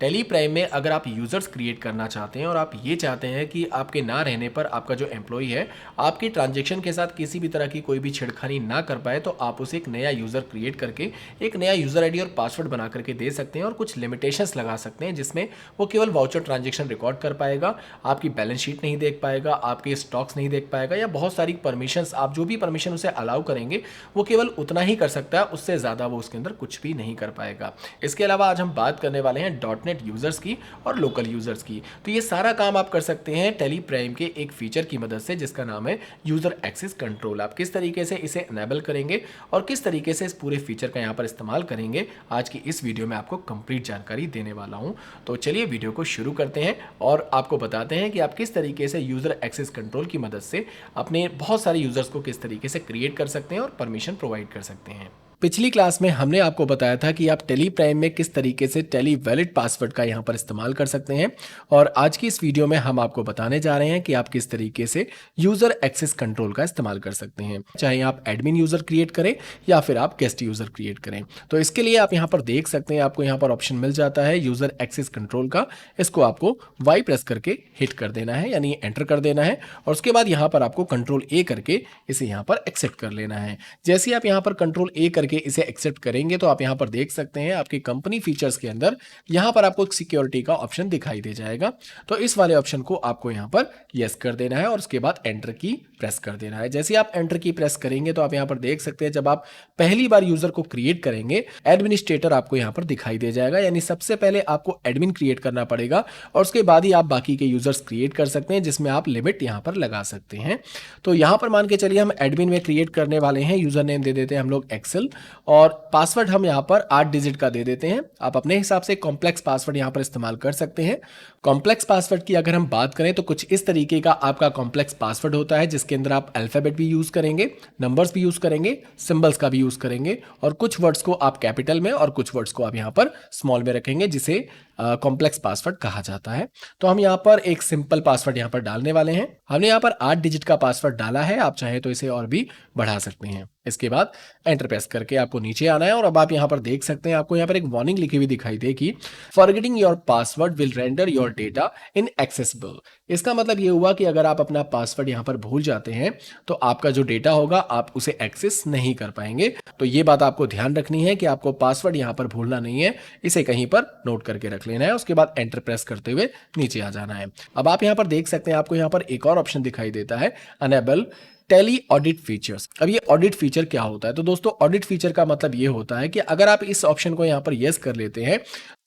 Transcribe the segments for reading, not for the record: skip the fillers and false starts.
Tally Prime में अगर आप यूज़र्स क्रिएट करना चाहते हैं और आप ये चाहते हैं कि आपके ना रहने पर आपका जो एम्प्लॉई है आपके ट्रांजैक्शन के साथ किसी भी तरह की कोई भी छेड़खानी ना कर पाए, तो आप उसे एक नया यूज़र क्रिएट करके एक नया यूज़र आईडी और पासवर्ड बना करके दे सकते हैं और कुछ लिमिटेशंस लगा सकते हैं, जिसमें वो केवल वाउचर ट्रांजैक्शन रिकॉर्ड कर पाएगा, आपकी बैलेंस शीट नहीं देख पाएगा, आपके स्टॉक्स नहीं देख पाएगा, या बहुत सारी परमिशंस, आप जो भी परमिशन उसे अलाउ करेंगे वो केवल उतना ही कर सकता है, उससे ज़्यादा वो उसके अंदर कुछ भी नहीं कर पाएगा। इसके अलावा आज हम बात करने वाले हैं डॉटनेट यूज़र्स की और लोकल यूज़र्स की। तो ये सारा काम आप कर सकते हैं टेली प्राइम के एक फीचर की मदद से, जिसका नाम है यूज़र एक्सेस कंट्रोल। आप किस तरीके से इसे इनेबल करेंगे और किस तरीके से इस पूरे फीचर का यहाँ पर इस्तेमाल करेंगे, आज की इस वीडियो में आपको कंप्लीट जानकारी देने वाला हूँ। तो चलिए वीडियो को शुरू करते हैं और आपको बताते हैं कि आप किस तरीके से यूज़र एक्सेस कंट्रोल की मदद से अपने बहुत सारे यूज़र्स को किस तरीके से क्रिएट कर सकते हैं और परमिशन प्रोवाइड कर सकते हैं। पिछली क्लास में हमने आपको बताया था कि आप टेली प्राइम में किस तरीके से टेली वैलिड पासवर्ड का यहाँ पर इस्तेमाल कर सकते हैं, और आज की इस वीडियो में हम आपको बताने जा रहे हैं कि आप किस तरीके से यूज़र एक्सेस कंट्रोल का इस्तेमाल कर सकते हैं, चाहे आप एडमिन यूज़र क्रिएट करें या फिर आप गेस्ट यूज़र क्रिएट करें। तो इसके लिए आप यहाँ पर देख सकते हैं, आपको यहाँ पर ऑप्शन मिल जाता है यूज़र एक्सेस कंट्रोल का। इसको आपको वाई प्रेस करके हिट कर देना है, यानी एंटर कर देना है, और उसके बाद यहाँ पर आपको कंट्रोल ए करके इसे यहाँ पर एक्सेप्ट कर लेना है। जैसे ही आप यहाँ पर कंट्रोल ए करके इसे एक्सेप्ट करेंगे तो आप यहां पर देख सकते हैं आपके कंपनी फीचर्स के अंदर यहां पर आपको एक सिक्योरिटी का ऑप्शन दिखाई दे जाएगा। तो इस वाले ऑप्शन को आपको यहां पर यस कर देना है और उसके बाद एंटर की प्रेस कर देना है। जैसे आप एंटर की प्रेस करेंगे तो आप यहां पर देख सकते हैं जब आप पहली बार यूजर को क्रिएट करेंगे एडमिनिस्ट्रेटर आपको यहां पर दिखाई दे जाएगा, यानी सबसे पहले आपको एडमिन क्रिएट करना पड़ेगा और उसके बाद ही आप बाकी के यूजर्स क्रिएट कर सकते हैं, जिसमें आप लिमिट यहां पर लगा सकते हैं। तो यहां पर मान के चलिए हम एडमिन में क्रिएट करने वाले हैं, यूजर नेम दे देते हैं हम लोग एक्सेल, और पासवर्ड हम यहाँ पर 8 डिजिट का दे देते हैं। आप अपने हिसाब से कॉम्प्लेक्स पासवर्ड यहाँ पर इस्तेमाल कर सकते हैं। कॉम्प्लेक्स पासवर्ड की अगर हम बात करें तो कुछ इस तरीके का आपका कॉम्प्लेक्स पासवर्ड होता है, जिसके अंदर आप अल्फाबेट भी यूज करेंगे, नंबर्स भी यूज करेंगे, सिंबल्स का भी यूज करेंगे, और कुछ वर्ड्स को आप कैपिटल में और कुछ वर्ड्स को आप यहाँ पर स्मॉल में रखेंगे, जिसे कॉम्प्लेक्स पासवर्ड कहा जाता है। तो हम यहाँ पर एक सिंपल पासवर्ड यहाँ पर डालने वाले हैं। हमने यहाँ पर 8 डिजिट का पासवर्ड डाला है, आप चाहे तो इसे और भी बढ़ा सकते हैं। इसके बाद एंटर प्रेस करके आपको नीचे आना है और अब आप यहाँ पर देख सकते हैं आपको यहाँ पर एक वार्निंग लिखी हुई दिखाई देगी, forgetting your password will render your data inaccessible. इसका मतलब ये हुआ कि अगर आप अपना पासवर्ड यहाँ पर भूल जाते हैं तो आपका जो डेटा होगा आप उसे एक्सेस नहीं कर पाएंगे। तो ये बात आपको ध्यान रखनी है कि आपको पासवर्ड यहाँ पर भूलना नहीं है, इसे कहीं पर नोट करके रख लेना है। उसके बाद एंटर प्रेस करते हुए नीचे आ जाना है। अब आप यहाँ पर देख सकते हैं आपको यहाँ पर एक और ऑप्शन दिखाई देता है, अनेबल टेली ऑडिट फीचर्स। अब ये ऑडिट फीचर क्या होता है? तो दोस्तों ऑडिट फीचर का मतलब ये होता है कि अगर आप इस ऑप्शन को यहाँ पर यस कर लेते हैं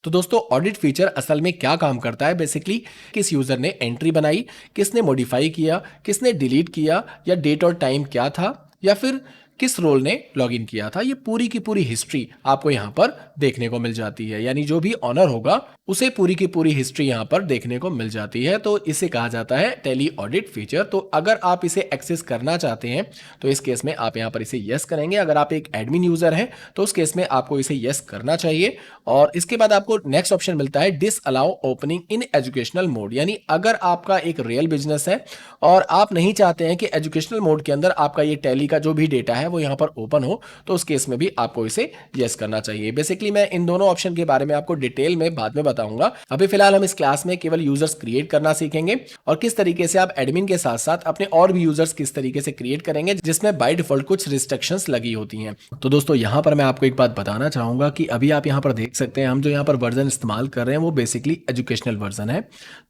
तो दोस्तों ऑडिट फीचर असल में क्या काम करता है, बेसिकली किस यूजर ने एंट्री बनाई, किसने मॉडिफाई किया, किसने डिलीट किया, या डेट और टाइम क्या था, या फिर किस रोल ने लॉगिन किया था, ये पूरी की पूरी हिस्ट्री आपको यहाँ पर देखने को मिल जाती है। यानी जो भी ऑनर होगा उसे पूरी की पूरी हिस्ट्री यहाँ पर देखने को मिल जाती है। तो इसे कहा जाता है टेली ऑडिट फीचर। तो अगर आप इसे एक्सेस करना चाहते हैं तो इस केस में आप यहाँ पर इसे यस करेंगे। अगर आप एक एडमिन यूजर हैं तो उस केस में आपको इसे यस करना चाहिए। और इसके बाद आपको नेक्स्ट ऑप्शन मिलता है disallow opening in educational mode. यानी अगर आपका एक रियल बिजनेस है और आप नहीं चाहते हैं कि एजुकेशनल मोड के अंदर आपका ये टेली का जो भी डेटा है वो यहाँ पर ओपन हो, तो उस केस में भी आपको इसे यस करना चाहिए। बेसिकली मैं इन दोनों ऑप्शन के बारे में आपको डिटेल में बाद में बताऊंगा। अभी फिलहाल हम इस क्लास में केवल यूजर्स क्रिएट करना सीखेंगे और किस तरीके से आप एडमिन के साथ साथ अपने और भी यूजर्स किस तरीके से क्रिएट करेंगे, जिसमें बाय डिफॉल्ट कुछ रिस्ट्रिक्शंस लगी होती हैं। तो दोस्तों यहाँ पर मैं आपको एक बात बताना चाहूंगा कि अभी आप यहाँ पर देख सकते हैं हम जो यहाँ पर वर्जन इस्तेमाल कर रहे हैं वो बेसिकली एजुकेशनल वर्जन है।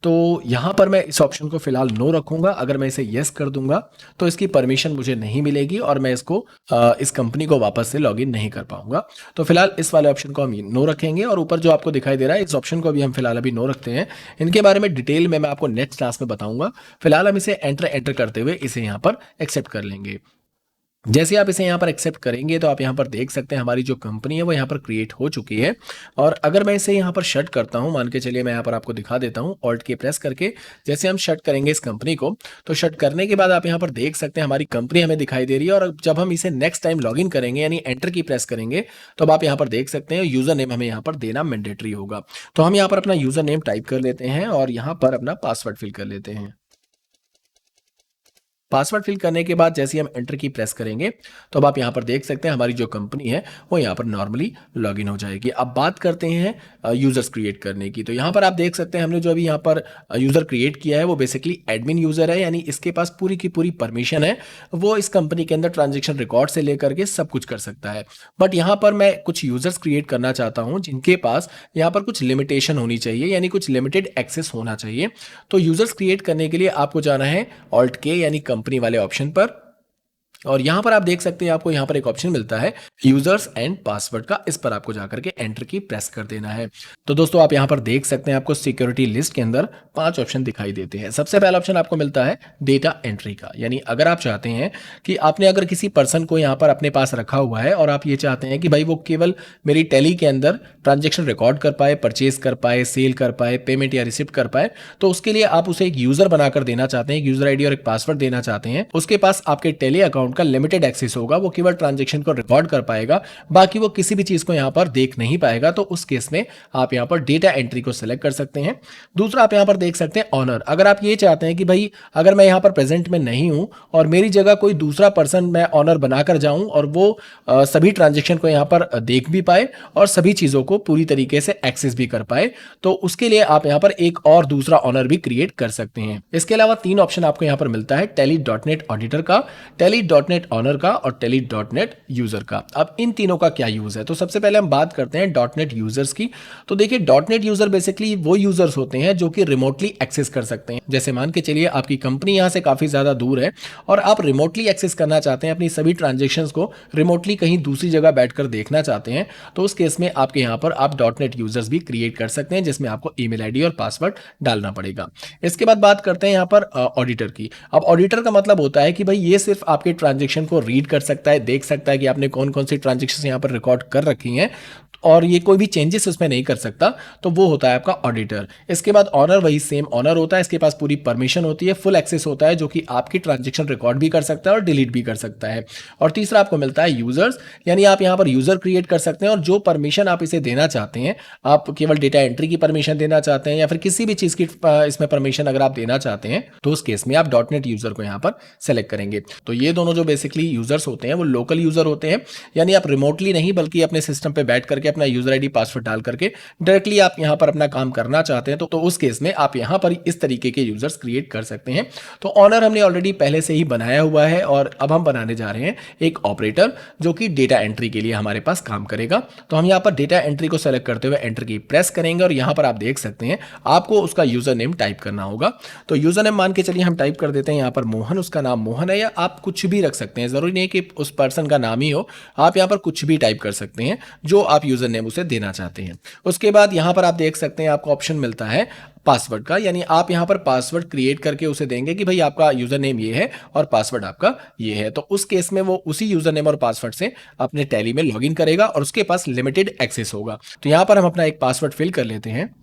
तो यहाँ पर मैं इस ऑप्शन को फिलहाल नो रखूंगा। अगर मैं इसे यस कर दूंगा तो इसकी परमिशन मुझे नहीं मिलेगी और मैं इसको इस कंपनी को वापस से लॉगिन नहीं कर पाऊंगा। तो फिलहाल इस वाले ऑप्शन को हम नो रखेंगे और ऊपर जो आपको दिखाई दे रहा है इस ऑप्शन को भी हम फिलहाल अभी नो रखते हैं। इनके बारे में डिटेल में मैं आपको नेक्स्ट क्लास में बताऊंगा। फिलहाल हम इसे एंटर करते हुए इसे यहाँ पर एक्सेप्ट कर लेंगे। जैसे आप इसे यहाँ पर एक्सेप्ट करेंगे तो आप यहाँ पर देख सकते हैं हमारी जो कंपनी है वो यहाँ पर क्रिएट हो चुकी है। और अगर मैं इसे यहाँ पर शट करता हूँ, मान के चलिए मैं यहाँ पर आपको दिखा देता हूँ, ऑल्ट के प्रेस करके जैसे हम शट करेंगे इस कंपनी को, तो शट करने के बाद आप यहाँ पर देख सकते हैं हमारी कंपनी हमें दिखाई दे रही है। और जब हम इसे नेक्स्ट टाइम लॉगिन करेंगे यानी एंटर की प्रेस करेंगे तो अब आप यहाँ पर देख सकते हैं यूजर नेम हमें यहाँ पर देना मैंडेटरी होगा। तो हम यहाँ पर अपना यूजर नेम टाइप कर लेते हैं और यहाँ पर अपना पासवर्ड फिल कर लेते हैं। पासवर्ड फिल करने के बाद जैसे ही हम एंटर की प्रेस करेंगे तो अब आप यहाँ पर देख सकते हैं हमारी जो कंपनी है वो यहाँ पर नॉर्मली लॉगिन हो जाएगी। अब बात करते हैं यूज़र्स क्रिएट करने की। तो यहाँ पर आप देख सकते हैं हमने जो अभी यहाँ पर यूज़र क्रिएट किया है वो बेसिकली एडमिन यूज़र है, यानी इसके पास पूरी की पूरी परमिशन है, वो इस कंपनी के अंदर ट्रांजेक्शन रिकॉर्ड से लेकर के सब कुछ कर सकता है। बट यहाँ पर मैं कुछ यूज़र्स क्रिएट करना चाहता हूँ जिनके पास यहाँ पर कुछ लिमिटेशन होनी चाहिए, यानी कुछ लिमिटेड एक्सेस होना चाहिए। तो यूज़र्स क्रिएट करने के लिए आपको जाना है ऑल्ट के यानी कंपनी वाले ऑप्शन पर, और यहां पर आप देख सकते हैं आपको यहां पर एक ऑप्शन मिलता है यूजर्स एंड पासवर्ड का, इस पर आपको जाकर के एंटर की प्रेस कर देना है। तो दोस्तों आप यहां पर देख सकते हैं आपको सिक्योरिटी लिस्ट के अंदर 5 ऑप्शन दिखाई देते हैं। सबसे पहला ऑप्शन आपको मिलता है डेटा एंट्री का, यानी अगर आप चाहते हैं कि आपने अगर किसी पर्सन को यहां पर अपने पास रखा हुआ है और आप ये चाहते हैं कि भाई वो केवल मेरी टैली के अंदर ट्रांजेक्शन रिकॉर्ड कर पाए, परचेज कर पाए, सेल कर पाए, पेमेंट या रिसिप्ट कर पाए, तो उसके लिए आप उसे एक यूजर बनाकर देना चाहते हैं, एक यूजर आईडी और एक पासवर्ड देना चाहते हैं। उसके पास आपके टेली अकाउंट का लिमिटेड एक्सेस होगा, वो केवल ट्रांजैक्शन को रिकॉर्ड कर पाएगा, बाकी वो किसी भी चीज को यहां पर देख नहीं पाएगा। तो उस केस में आप यहां पर डेटा एंट्री को सिलेक्ट कर सकते हैं। दूसरा आप यहां पर देख सकते हैं ऑनर। अगर आप ये चाहते हैं कि भाई अगर मैं यहां पर प्रेजेंट में नहीं हूं और मेरी जगह कोई दूसरा पर्सन मैं ऑनर बनाकर जाऊं और वो सभी ट्रांजेक्शन को यहां पर देख भी पाए और सभी चीजों को पूरी तरीके से एक्सेस भी कर पाए, तो उसके लिए आप यहां पर एक और दूसरा ऑनर भी क्रिएट कर सकते हैं। इसके अलावा 3 ऑप्शन आपको यहां पर मिलता है टेली डॉट नेट ऑडिटर का, टेली डॉट नेट ऑनर का और टेली डॉट नेट यूजर का। अब इन तीनों का क्या यूज है, तो सबसे पहले हम बात करते हैं डॉट नेट यूजर्स की। तो देखिए डॉट नेट यूजर बेसिकली वो यूजर्स होते हैं जो कि रिमोटली एक्सेस कर सकते हैं। जैसे मान के चलिए आपकी कंपनी यहां से काफी ज्यादा दूर है और आप रिमोटली एक्सेस करना चाहते हैं, अपनी सभी ट्रांजेक्शन्स को रिमोटली कहीं दूसरी जगह बैठकर देखना चाहते हैं, तो उस केस में आपके यहां पर आप डॉट नेट यूजर्स भी क्रिएट कर सकते हैं, जिसमें आपको ईमेल आईडी और पासवर्ड डालना पड़ेगा। इसके बाद बात करते हैं यहां पर ऑडिटर की। अब ऑडिटर का मतलब होता है कि भाई ये सिर्फ आपके ट्रांजेक्शन को रीड कर सकता है, देख सकता है कि आपने कौन कौन सी ट्रांजेक्शन यहां पर रिकॉर्ड कर रखी हैं और ये कोई भी चेंजेस उसमें नहीं कर सकता, तो वो होता है आपका ऑडिटर। इसके बाद ऑनर, वही सेम ऑनर होता है, इसके पास पूरी परमिशन होती है, फुल एक्सेस होता है, जो कि आपकी ट्रांजेक्शन रिकॉर्ड भी कर सकता है और डिलीट भी कर सकता है। और तीसरा आपको मिलता है यूजर्स, यानी आप यहां पर यूजर क्रिएट कर सकते हैं और जो परमिशन आप इसे देना चाहते हैं, आप केवल डेटा एंट्री की परमिशन देना चाहते हैं या फिर किसी भी चीज की इसमें परमिशन अगर आप देना चाहते हैं, तो उस केस में आप डॉट नेट यूजर को यहां पर सेलेक्ट करेंगे। तो ये दोनों जो बेसिकली यूजर्स होते हैं वो लोकल यूजर होते हैं, यानी आप रिमोटली नहीं बल्कि अपने सिस्टम पे बैठ करके अपना यूजर आईडी पासवर्ड डाल करके डायरेक्टली आप यहां पर अपना काम करना चाहते हैं, तो उस केस में आप यहां पर इस तरीके के यूजर्स क्रिएट कर सकते हैं। तो ऑनर हमने ऑलरेडी पहले से ही बनाया हुआ है और अब हम बनाने जा रहे हैं एक ऑपरेटर जो कि डेटा एंट्री के लिए हमारे पास काम करेगा। तो हम यहां पर डेटा एंट्री को सेलेक्ट करते हुए एंटर की प्रेस करेंगे और यहां पर आप देख सकते हैं आपको उसका यूजर नेम टाइप करना होगा। तो यूजर नेम मान के चलिए हम टाइप कर देते हैं यहां पर मोहन, उसका नाम मोहन है, या आप कुछ भी रख सकते हैं, जरूरी नहीं कि उस पर्सन का नाम ही हो, आप यहां पर कुछ भी टाइप कर सकते हैं जो आप यूजर नेम उसे देना चाहते हैं। उसके बाद यहां पर आप देख सकते हैं आपको ऑप्शन मिलता है पासवर्ड का, यानी आप यहां पर पासवर्ड क्रिएट करके उसे देंगे कि भाई आपका यूजर नेम ये है और पासवर्ड आपका ये है। तो उस केस में वो उसी यूजर नेम और पासवर्ड से अपने टैली में लॉगिन करेगा और उसके पास लिमिटेड एक्सेस होगा। तो यहां पर हम अपना एक पासवर्ड फिल कर लेते हैं।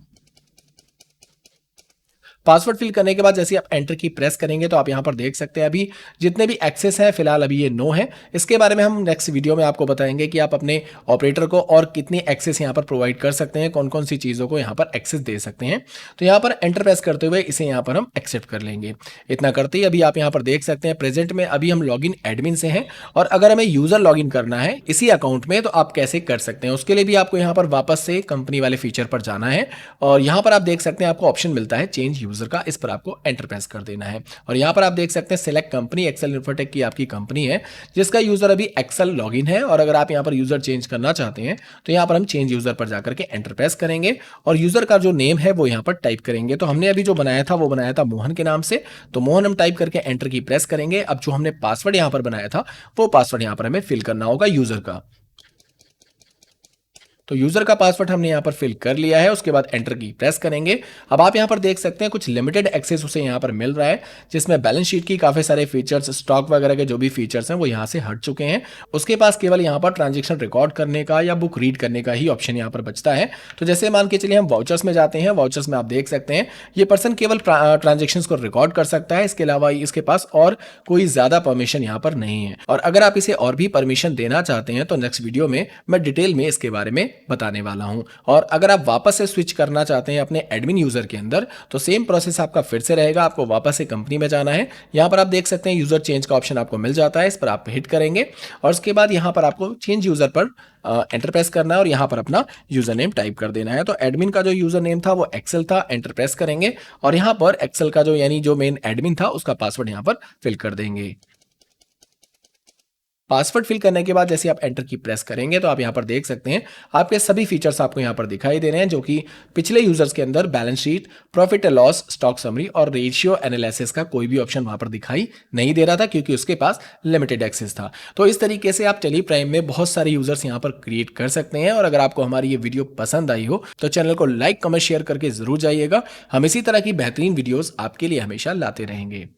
पासवर्ड फिल करने के बाद जैसे आप एंटर की प्रेस करेंगे तो आप यहां पर देख सकते हैं अभी जितने भी एक्सेस हैं, फिलहाल अभी ये नो है। इसके बारे में हम नेक्स्ट वीडियो में आपको बताएंगे कि आप अपने ऑपरेटर को और कितनी एक्सेस यहां पर प्रोवाइड कर सकते हैं, कौन कौन सी चीज़ों को यहां पर एक्सेस दे सकते हैं। तो यहां पर एंटर प्रेस करते हुए इसे यहां पर हम एक्सेप्ट कर लेंगे। इतना करते ही अभी आप यहां पर देख सकते हैं प्रेजेंट में अभी हम लॉगिन एडमिन से हैं और अगर हमें यूजर लॉगिन करना है इसी अकाउंट में तो आप कैसे कर सकते हैं, उसके लिए भी आपको यहां पर वापस से कंपनी वाले फीचर पर जाना है और यहां पर आप देख सकते हैं आपको ऑप्शन मिलता है चेंज यूजर का, इस पर आपको एंटर प्रेस कर देना है। और यहां पर आप देख सकते हैं सिलेक्ट कंपनी, एक्सेल इन्फोटेक की आपकी कंपनी है जिसका यूजर अभी एक्सेल लॉगिन है और अगर आप यहां पर यूजर चेंज करना चाहते हैं तो यहां पर हम चेंज यूजर पर जाकर के एंटर प्रेस करेंगे और यूजर का जो नेम है वो यहां पर टाइप करेंगे। तो हमने अभी जो बनाया था वो बनाया था मोहन के नाम से, तो मोहन हम टाइप करके एंटर की प्रेस करेंगे। अब जो हमने पासवर्ड यहां पर बनाया था वो पासवर्ड यहां पर हमें फिल करना होगा यूजर का। तो यूजर का पासवर्ड हमने यहां पर फिल कर लिया है, उसके बाद एंटर की प्रेस करेंगे। अब आप यहां पर देख सकते हैं कुछ लिमिटेड एक्सेस उसे यहां पर मिल रहा है जिसमें बैलेंस शीट की काफी सारे फीचर्स, स्टॉक वगैरह के जो भी फीचर्स हैं वो यहां से हट चुके हैं। उसके पास केवल यहां पर ट्रांजेक्शन रिकॉर्ड करने का या बुक रीड करने का ही ऑप्शन यहां पर बचता है। तो जैसे मान के चलिए हम वाउचर्स में जाते हैं, वाउचर्स में आप देख सकते हैं ये पर्सन केवल ट्रांजेक्शन को रिकॉर्ड कर सकता है, इसके अलावा इसके पास और कोई ज्यादा परमिशन यहां पर नहीं है। और अगर आप इसे और भी परमिशन देना चाहते हैं तो नेक्स्ट वीडियो में मैं डिटेल में इसके बारे में बताने वाला हूं। और अगर आप वापस से स्विच करना चाहते हैं अपने एडमिन यूज़र के अंदर, तो सेम प्रोसेस आपका फिर से रहेगा। आपको वापस से कंपनी में जाना है। यहाँ पर आप देख सकते हैं यूज़र चेंज का ऑप्शन आपको मिल जाता है, इस पर आप हिट करेंगे और उसके बाद यहाँ पर आपको चेंज यूज़र पर एंटर प्रेस करना है और यहाँ पर अपना यूज़र नेम टाइप कर देना है। तो एडमिन का जो यूज़र नेम था वो एक्सेल था, एंटर प्रेस करेंगे और यहाँ पर एक्सेल का जो यानी जो मेन एडमिन था उसका पासवर्ड यहाँ पर फिल कर देंगे। पासवर्ड फिल करने के बाद जैसे आप एंटर की प्रेस करेंगे तो आप यहाँ पर देख सकते हैं आपके सभी फीचर्स आपको यहाँ पर दिखाई दे रहे हैं, जो कि पिछले यूजर्स के अंदर balance sheet, profit and loss, stock summary और रेशियो एनालिसिस का कोई भी ऑप्शन वहाँ पर दिखाई नहीं दे रहा था, क्योंकि उसके पास लिमिटेड एक्सेस था। तो इस तरीके से आप टेली प्राइम में बहुत सारे यूजर्स यहाँ पर क्रिएट कर सकते हैं। और अगर आपको हमारी ये वीडियो पसंद आई हो तो चैनल को लाइक, कमेंट, शेयर करके जरूर जाइएगा। हम इसी तरह की बेहतरीन वीडियोस आपके लिए हमेशा लाते रहेंगे।